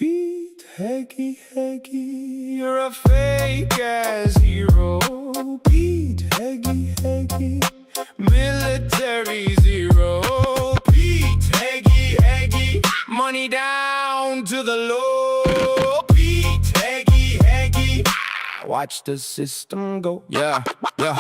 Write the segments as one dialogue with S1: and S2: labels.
S1: Pete, Heggy, you're a fake-ass hero. Pete, Heggy, military zero. Pete, Heggy, money down to the low. Pete, Heggy, watch the system go. Yeah.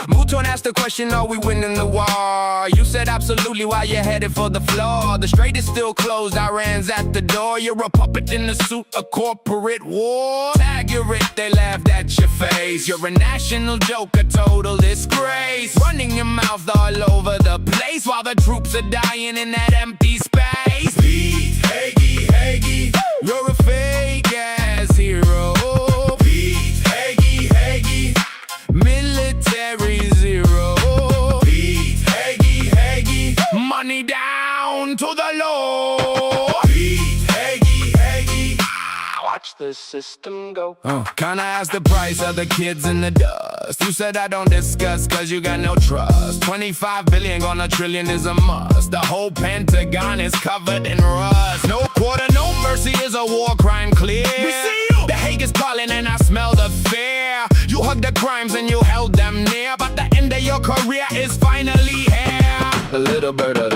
S1: Mouton asked the question, are we winning the war? You said absolutely, while you're headed for the floor. The strait is still closed, Iran's at the door. You're a puppet in the suit of corporate war. Tag you're it, they laughed at your face. You're a national joke, a total disgrace. Running your mouth all over the place while the troops are dying in that empty space. Pete, Heggy, you're a fake-ass hero. Military zero. Pete, Heggy, money down to the low. Pete, Heggy, watch the system go. Kinda asked the price of the kids in the dust. You said I don't discuss cause you got no trust. 25 billion on a trillion is a must. The whole Pentagon is covered in rust. No quarter, no mercy is a war crime clear. We see you. The Hague is calling and I smell the fear. You hugged the crimes and you held them near, but the end of your career is finally here. A little bird, a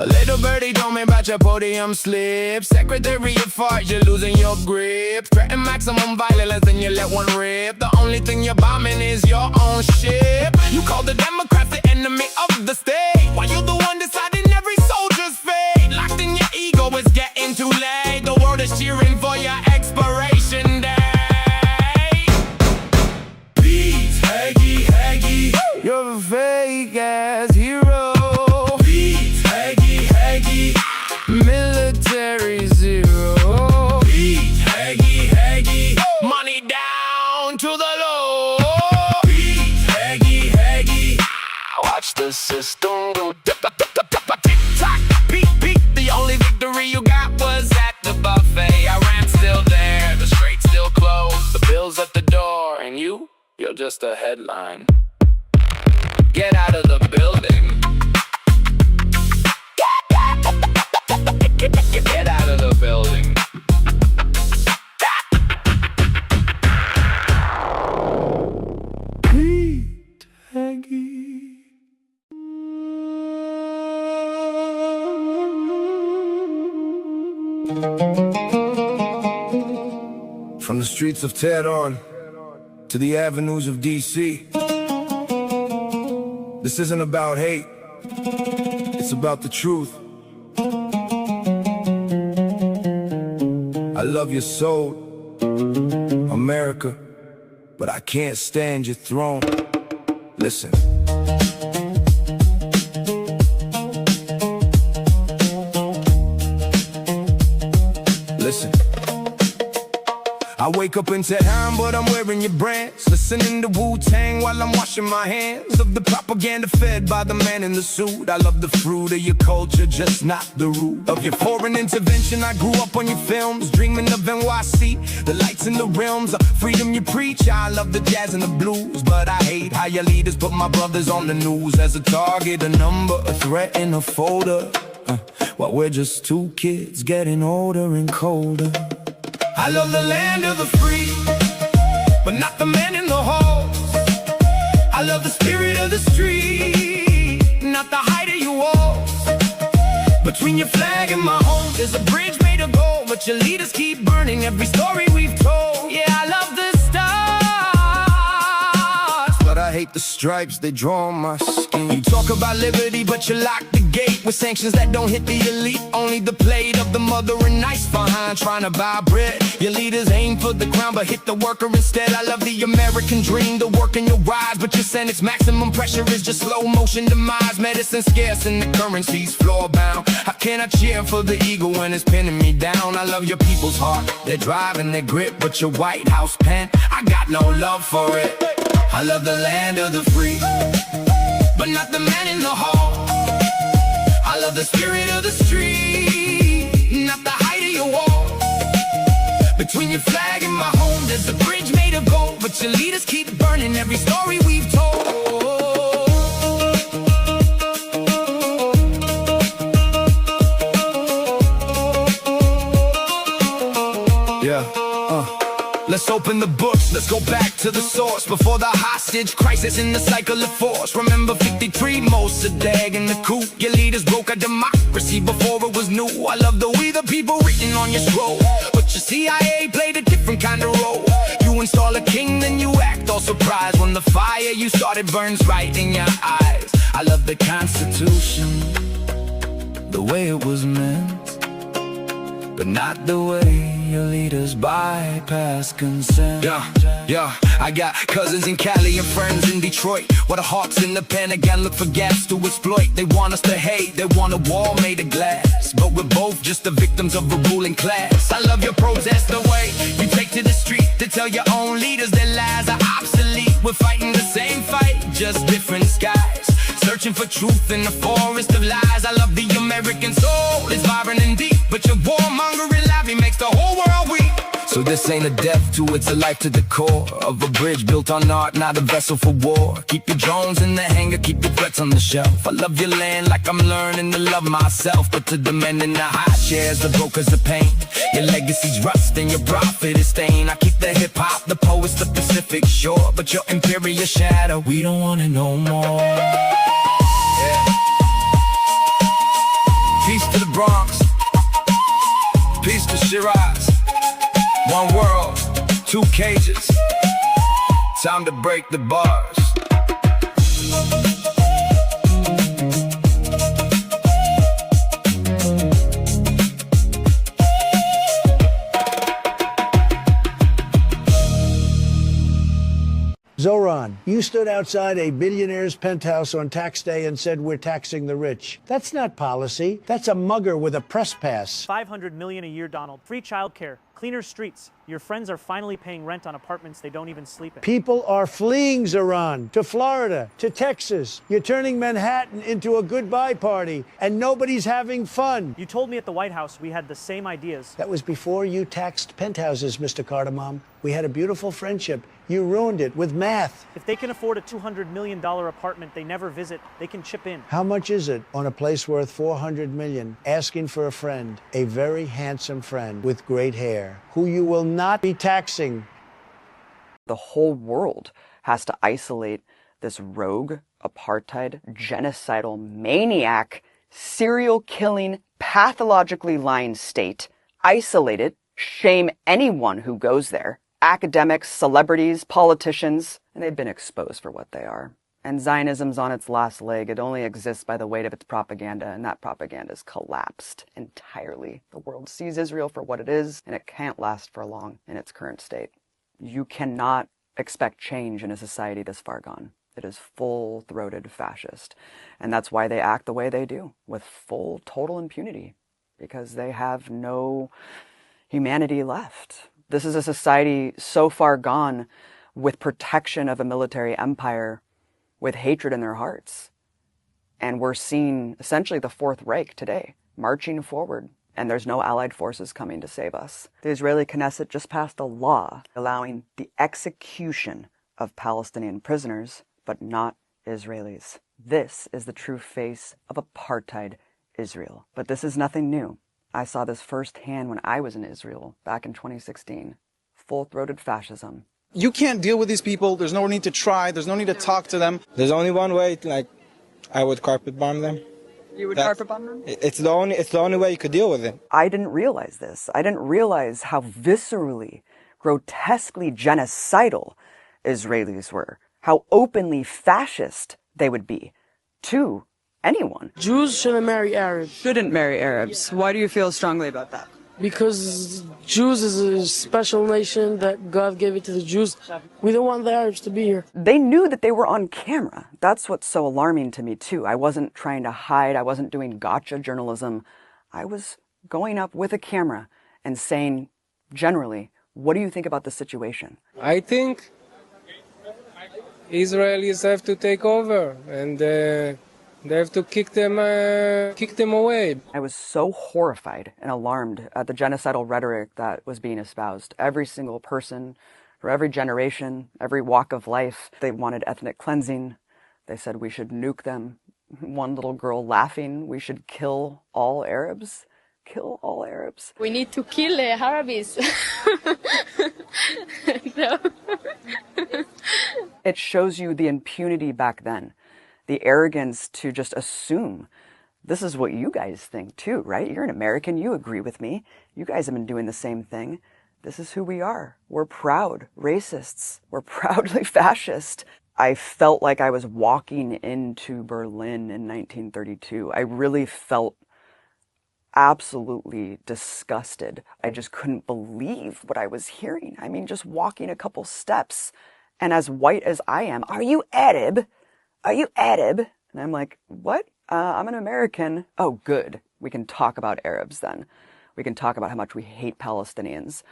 S1: little birdie told me about your podium slip. Secretary of Farts, you're losing your grip. Threaten maximum violence and you let one rip. The only thing you're bombing is your own ship. You call the Democrats the enemy of the state, while you're the one deciding every soldier's fate. Locked in your ego, it's getting too late. The world is cheering for your expiration day. Heggy, you're a fake-ass hero. Pete, Heggy, military zero. Pete, Heggy, money down to the low. Pete, Heggy, watch the system go. Tick-tock, Pete, the only victory you got was at the buffet. Iran's still there, the strait's still closed, the bill's at the door, and you're just a headline. Get out of the building. Get out of the building. Pete, Heggy. From the streets of Tehran to the avenues of D.C. This isn't about hate, it's about the truth. I love your soul, America, but I can't stand your throne. Listen. Listen. I wake up in Tehran, but I'm wearing your brands. Listening to Wu-Tang while I'm washing my hands of the propaganda fed by the man in the suit. I love the fruit of your culture, just not the root of your foreign intervention. I grew up on your films, dreaming of NYC, the lights in the realms of freedom you preach. I love the jazz and the blues, but I hate how your leaders put my brothers on the news as a target, a number, a threat, and a folder. While we're just two kids getting older and colder. I love the land of the free, but not the man in the halls. I love the spirit of the street, not the height of your walls. Between your flag and my home, there's a bridge made of gold, but your leaders keep burning every story we've told. Yeah, I love the stars, but I hate the stripes they draw on my skin. You talk about liberty, but you lock the gate with sanctions that don't hit the elite. Only the plate of the mother and nice behind trying to buy bread. Your leaders aim for the crown but hit the worker instead. I love the American dream, the work in your rise, but your sentence maximum pressure is just slow motion demise. Medicine scarce and the currency's floor bound. How can I cheer for the eagle when it's pinning me down? I love your people's heart, their drive and their grit, but your White House pen, I got no love for it. I love the land of the free, but not the man in the hall. I love the spirit of the street, not the height of your wall. Between your flag and my home, there's a bridge made of gold, but your leaders keep burning every story we've told. Let's open the books, let's go back to the source. Before the hostage crisis in the cycle of force. Remember 53, Mossadegh and the coup. Your leaders broke our democracy before it was new. I love the we the people written on your scroll. But your CIA played a different kind of role. You install a king, then you act all surprised when the fire you started burns right in your eyes. I love the Constitution, the way it was meant, but not the way your leaders bypass consent. Yeah, I got cousins in Cali and friends in Detroit, where the hawks in the Pentagon look for gaps to exploit. They want us to hate, they want a wall made of glass, but we're both just the victims of a ruling class. I love your protest, the way you take to the street to tell your own leaders their lies are obsolete. We're fighting the same fight, just different skies, searching for truth in the forest of lies. I love the American soul, it's vibrant and deep, but your warmongering lobby makes the whole world weak. So this ain't a death to, it's a life to the core of a bridge built on art, not a vessel for war. Keep your drones in the hangar, keep your threats on the shelf. I love your land like I'm learning to love myself, but to the men in the high chairs, the brokers of pain, your legacy's rust and your profit is stain. I keep the hip-hop, the poets, the Pacific shore, but your imperial shadow, we don't want it no more. Peace to the Bronx, peace to Shiraz. One world, two cages, time to break the bars.
S2: Zoran, you stood outside a billionaire's penthouse on tax day and said we're taxing the rich. That's not policy. That's a mugger with a press pass.
S3: $500 million a year, Donald. Free childcare, cleaner streets. Your friends are finally paying rent on apartments they don't even sleep in.
S2: People are fleeing, Zoran, to Florida, to Texas. You're turning Manhattan into a goodbye party, and nobody's having fun.
S3: You told me at the White House we had the same ideas.
S2: That was before you taxed penthouses, Mr. Cardamom. We had a beautiful friendship. You ruined it with math.
S3: If they can afford a $200 million apartment they never visit, they can chip in.
S2: How much is it on a place worth $400 million? Asking for a friend, a very handsome friend with great hair, who you will not be taxing.
S4: The whole world has to isolate this rogue, apartheid, genocidal, maniac, serial-killing, pathologically lying state. Isolate it, shame anyone who goes there. Academics, celebrities, politicians, and they've been exposed for what they are. And Zionism's on its last leg. It only exists by the weight of its propaganda, and that propaganda's collapsed entirely. The world sees Israel for what it is, and it can't last for long in its current state. You cannot expect change in a society this far gone. It is full-throated fascist. And that's why they act the way they do, with full, total impunity, because they have no humanity left. This is a society so far gone with protection of a military empire, with hatred in their hearts. And we're seeing essentially the Fourth Reich today, marching forward, and there's no allied forces coming to save us. The Israeli Knesset just passed a law allowing the execution of Palestinian prisoners, but not Israelis. This is the true face of apartheid Israel. But this is nothing new. I saw this firsthand when I was in Israel back in 2016. Full-throated fascism.
S5: You can't deal with these people. There's no need to try. There's no need to talk to them.
S6: There's only one way, like, I would carpet bomb them.
S4: You would carpet bomb them?
S6: It's the only way you could deal with it.
S4: I didn't realize this. I didn't realize how viscerally, grotesquely genocidal Israelis were. How openly fascist they would be to anyone.
S7: Jews shouldn't marry Arabs.
S4: Shouldn't marry Arabs. Why do you feel strongly about that?
S7: Because Jews is a special nation that God gave it to the Jews. We don't want the Arabs to be here.
S4: They knew that they were on camera. That's what's so alarming to me, too. I wasn't trying to hide. I wasn't doing gotcha journalism. I was going up with a camera and saying, generally, what do you think about the situation?
S6: I think Israelis have to take over, and they have to kick them away.
S4: I was so horrified and alarmed at the genocidal rhetoric that was being espoused. Every single person, for every generation, every walk of life, they wanted ethnic cleansing. They said we should nuke them. One little girl laughing, we should kill all Arabs. kill all Arabs.
S8: We need to kill Arabs. No.
S4: It shows you the impunity back then, the arrogance to just assume this is what you guys think too, right? You're an American, you agree with me. You guys have been doing the same thing. This is who we are. We're proud racists. We're proudly fascist. I felt like I was walking into Berlin in 1932. I really felt absolutely disgusted. I just couldn't believe what I was hearing. I mean, just walking a couple steps, and as white as I am, are you Arab? Are you Arab? And I'm like, what? I'm an American. Oh, good. We can talk about Arabs then. We can talk about how much we hate Palestinians.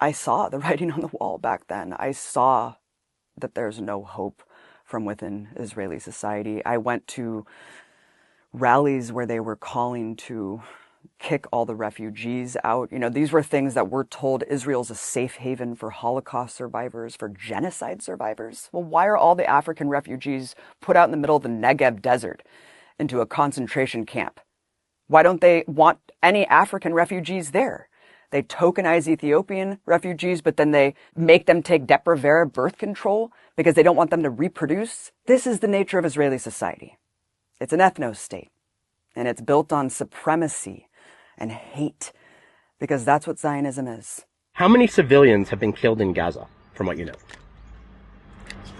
S4: I saw the writing on the wall back then. I saw that there's no hope from within Israeli society. I went to rallies where they were calling to kick all the refugees out. You know, these were things that we're told Israel's a safe haven for Holocaust survivors, for genocide survivors. Well, why are all the African refugees put out in the middle of the Negev desert into a concentration camp? Why don't they want any African refugees there? They tokenize Ethiopian refugees, but then they make them take Depo-Provera birth control because they don't want them to reproduce. This is the nature of Israeli society. It's an ethno-state, and it's built on supremacy and hate, because that's what Zionism is.
S9: How many civilians have been killed in Gaza, from what you know?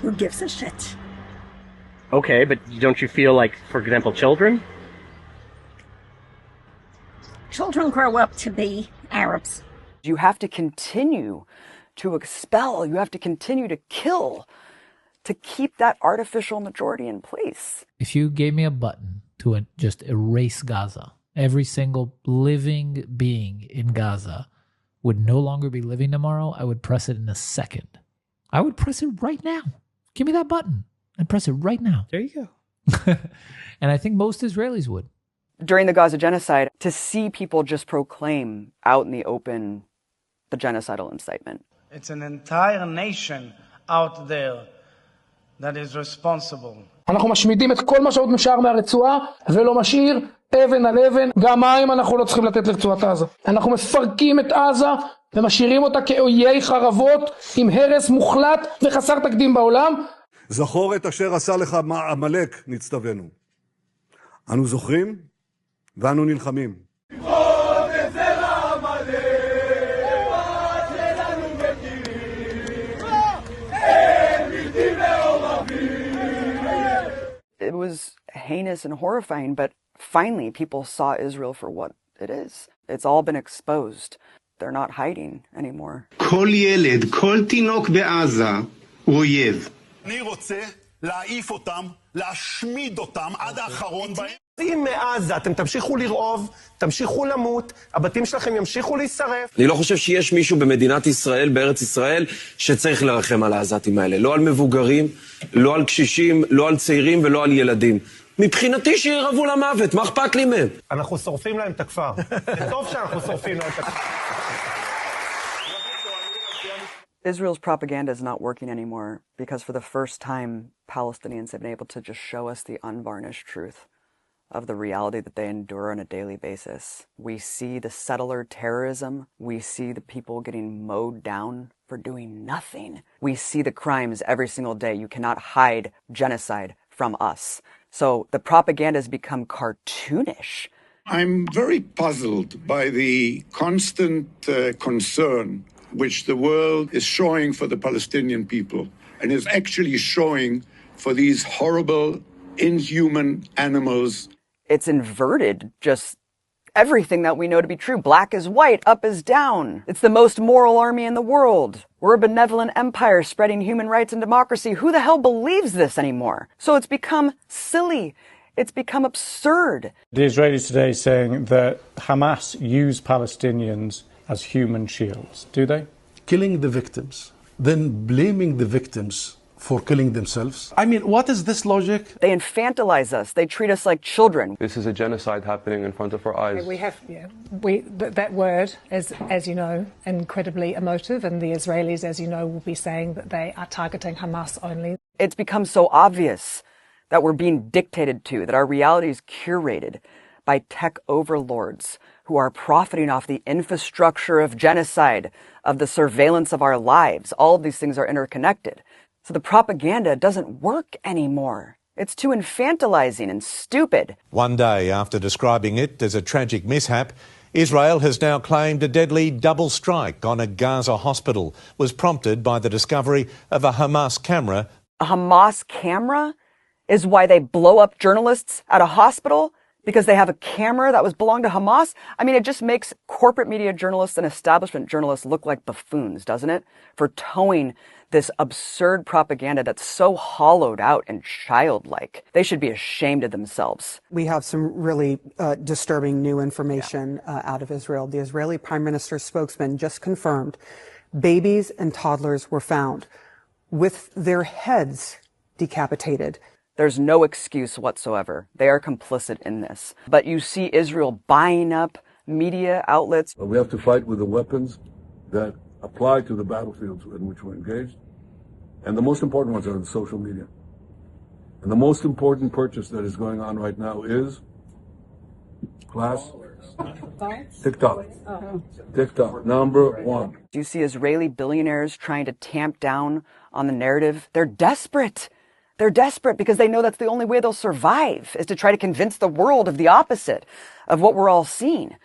S10: Who gives a shit?
S9: Okay, but don't you feel like, for example, children?
S10: Children grow up to be Arabs.
S4: You have to continue to expel, you have to continue to kill to keep that artificial majority in place.
S11: If you gave me a button to just erase Gaza, every single living being in Gaza would no longer be living tomorrow, I would press it in a second. I would press it right now. Give me that button and press it right now.
S5: There you go.
S11: And I think most Israelis would.
S4: During the Gaza genocide, to see people just proclaim out in the open the genocidal incitement.
S12: It's an entire nation out there that is responsible.
S6: אנחנו משמידים את כל מה שעוד נשאר מהרצועה ולא משאיר אבן על אבן. גם מים אנחנו לא צריכים לתת לרצועת עזה. אנחנו מפרקים את עזה ומשאירים אותה כאויי חרבות עם הרס מוחלט וחסר תקדים בעולם.
S13: זכור את אשר עשה לך עמלק, נצטווינו. אנו זוכרים ואנו נלחמים.
S4: It was heinous and horrifying, but finally people saw Israel for what it is. It's all been exposed. They're not hiding anymore.
S14: כל ילד, כל תינוק בעזה הוא אויב.
S15: אני רוצה להעיף אותם, להשמיד אותם עד האחרון בהם.
S16: אם מעזה אתם תמשיכו לרעוב, תמשיכו למות, הבתים שלכם ימשיכו להישרף.
S17: אני לא חושב שיש מישהו במדינת ישראל, בארץ ישראל, שצריך לרחם על העזתים האלה. לא על מבוגרים, לא על קשישים, לא על צעירים ולא על ילדים. מבחינתי שירעבו למוות, מה אכפת לי מהם?
S16: אנחנו שורפים להם את הכפר. זה טוב שאנחנו שורפים להם את הכפר.
S4: Israel's propaganda is not working anymore because for the first time, Palestinians have been able to just show us the unvarnished truth of the reality that they endure on a daily basis. We see the settler terrorism. We see the people getting mowed down for doing nothing. We see the crimes every single day. You cannot hide genocide from us. So the propaganda has become cartoonish.
S18: I'm very puzzled by the constant concern which the world is showing for the Palestinian people and is actually showing for these horrible, inhuman animals.
S4: It's inverted just everything that we know to be true. Black is white, up is down. It's the most moral army in the world. We're a benevolent empire spreading human rights and democracy. Who the hell believes this anymore? So it's become silly. It's become absurd.
S19: The Israelis today saying that Hamas use Palestinians as human shields. Do they?
S20: Killing the victims, then blaming the victims for killing themselves.
S19: I mean, what is this logic?
S4: They infantilize us. They treat us like children.
S21: This is a genocide happening in front of our eyes.
S22: That word is, as you know, incredibly emotive, and the Israelis, as you know, will be saying that they are targeting Hamas only.
S4: It's become so obvious that we're being dictated to, that our reality is curated by tech overlords who are profiting off the infrastructure of genocide, of the surveillance of our lives. All of these things are interconnected. So the propaganda doesn't work anymore. It's too infantilizing and stupid.
S1: One day after describing it as a tragic mishap, Israel has now claimed a deadly double strike on a Gaza hospital was prompted by the discovery of a Hamas camera.
S4: A Hamas camera is why they blow up journalists at a hospital? Because they have a camera that belonged to Hamas? I mean, it just makes corporate media journalists and establishment journalists look like buffoons, doesn't it? For towing this absurd propaganda that's so hollowed out and childlike. They should be ashamed of themselves.
S3: We have some really disturbing new information out of Israel. The Israeli Prime Minister's spokesman just confirmed babies and toddlers were found with their heads decapitated.
S4: There's no excuse whatsoever. They are complicit in this. But you see Israel buying up media outlets.
S23: We have to fight with the weapons that apply to the battlefields in which we're engaged. And the most important ones are in social media. And the most important purchase that is going on right now is TikTok. TikTok, number one.
S4: Do you see Israeli billionaires trying to tamp down on the narrative? They're desperate. They're desperate because they know that's the only way they'll survive, is to try to convince the world of the opposite of what we're all seeing.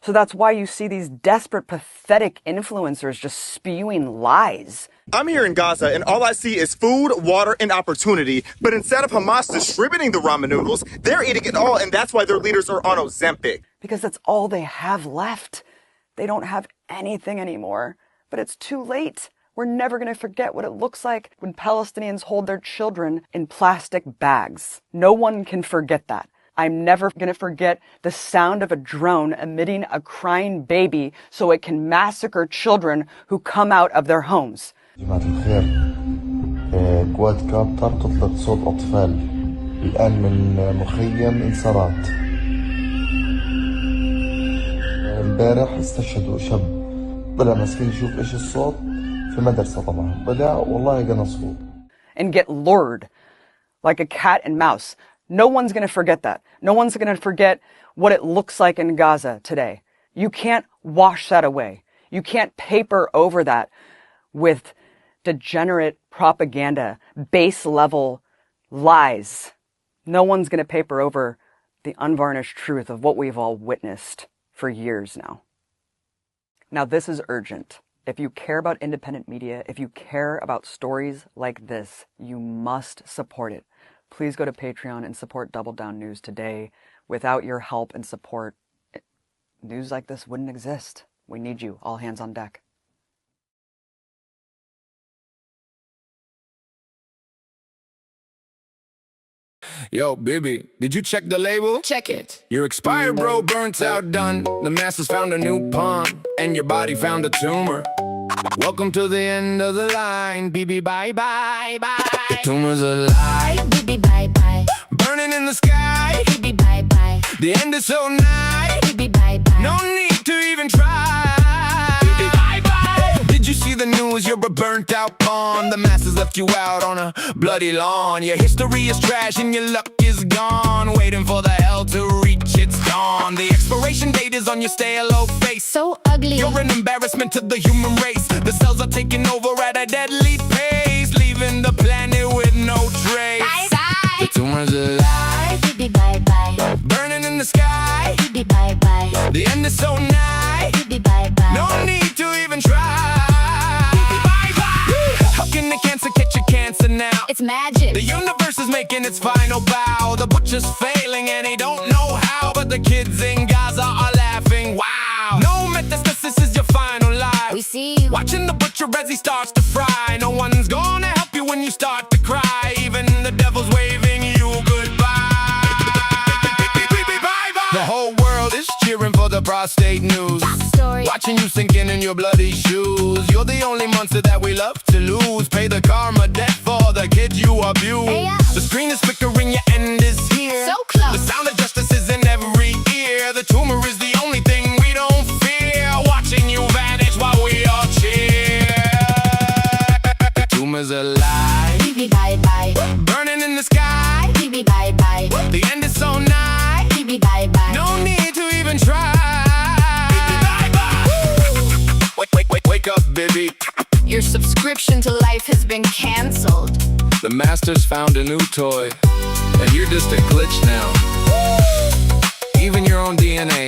S4: So that's why you see these desperate, pathetic influencers just spewing lies.
S24: I'm here in Gaza, and all I see is food, water, and opportunity. But instead of Hamas distributing the ramen noodles, they're eating it all, and that's why their leaders are on Ozempic.
S4: Because that's all they have left. They don't have anything anymore. But it's too late. We're never going to forget what it looks like when Palestinians hold their children in plastic bags. No one can forget that. I'm never going to forget the sound of a drone emitting a crying baby so it can massacre children who come out of their homes.
S25: جماعة الخير قوات كابتر تطلق صوت أطفال الآن من مخيم انصارات. امبارح استشهدوا شاب طلع مسكين يشوف إيش الصوت في مدرسة طبعا طلع والله قنصوه.
S4: And get lured like a cat and mouse. No one's going to forget that. No one's going to forget what it looks like in Gaza today. You can't wash that away. You can't paper over that with degenerate propaganda, base level lies. No one's going to paper over the unvarnished truth of what we've all witnessed for years now. Now, this is urgent. If you care about independent media, if you care about stories like this, you must support it. Please go to Patreon and support Double Down News today. Without your help and support, news like this wouldn't exist. We need you. All hands on deck.
S26: Yo, baby, did you check the label?
S27: Check it.
S26: You're expired, bro, burnt out, done. The masters found a new pawn, and your body found a tumor. Welcome to the end of the line, BB, bye, bye, bye. The tumor's alive,
S27: BB, bye, bye.
S26: Burning in the sky,
S27: BB, bye, bye.
S26: The end is so nigh,
S27: BB, bye, bye.
S26: no need to even try. BB, bye, bye. Did you see the news? You're a burnt out pawn. The masses left you out on a bloody lawn. Your history is trash and your luck is gone. Waiting for the hell to reach its dawn. The expiration date is on your stale face.
S27: So ugly.
S26: You're an embarrassment to the human race. The cells are taking over at a deadly pace, leaving the planet with no trace.
S27: Bye, bye.
S26: The tumor's alive,
S27: BB, bye, bye.
S26: burning in the sky,
S27: BB, bye, bye.
S26: the end is so nigh,
S27: BB, bye, bye.
S26: no need to even try.
S27: BB, bye, bye.
S26: How can the cancer catch a cancer now?
S27: It's magic.
S26: The universe is making its final bow. The butcher's failing and he don't know how, but the kids in Gaza are laughing. Wow. No metastasis is your final lie.
S27: We see you
S26: watching the butcher as he starts to fry. No one's gonna help you when you start to cry. Even the devil's waving you goodbye. The whole world is cheering for the prostate news.
S27: story.
S26: Watching you sinking in your bloody shoes. You're the only monster that we love to lose. Pay the karma debt for the kids you abuse.
S27: Hey,
S26: the screen is flickering, your end is here.
S27: So close.
S26: The sound of justice is in every ear. The tumor is the only thing we don't fear. Watching you vanish while we all cheer. The tumor's alive,
S27: BB, bye, bye.
S26: burning in the sky,
S27: BB, bye, bye.
S26: the end is so nigh,
S27: BB, bye, bye.
S26: no baby.
S27: Your subscription to life has been cancelled.
S26: The master's found a new toy, and you're just a glitch now. Even your own DNA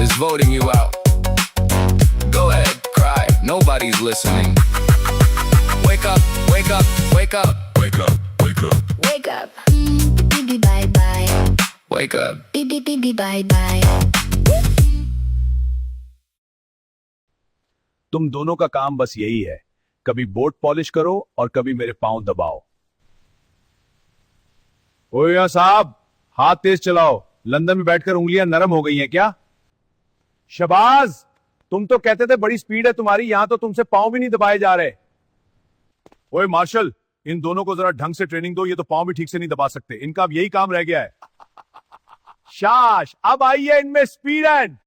S26: is voting you out. Go ahead, cry, nobody's listening. Wake up, wake up, wake up.
S15: Wake up, wake up.
S27: Wake up. Baby bye bye.
S26: Wake up.
S27: Baby bye bye.
S2: तुम दोनों का काम बस यही है, कभी boat polish करो और कभी मेरे पांव दबाओ। ओए यार साहब, हाथ तेज चलाओ, लंदन में बैठकर उंगलियां नरम हो गई हैं क्या? शबाज, तुम तो कहते थे बड़ी स्पीड है तुम्हारी, यहां तो तुमसे पांव भी नहीं दबाए जा रहे। ओए मार्शल, इन दोनों को जरा ढंग से ट्रेनिंग दो, ये तो पांव भी ठीक से नहीं दबा सकते, इनका अब यही काम रह गया है। शाश, अब आई है इनमें स्पीड एंड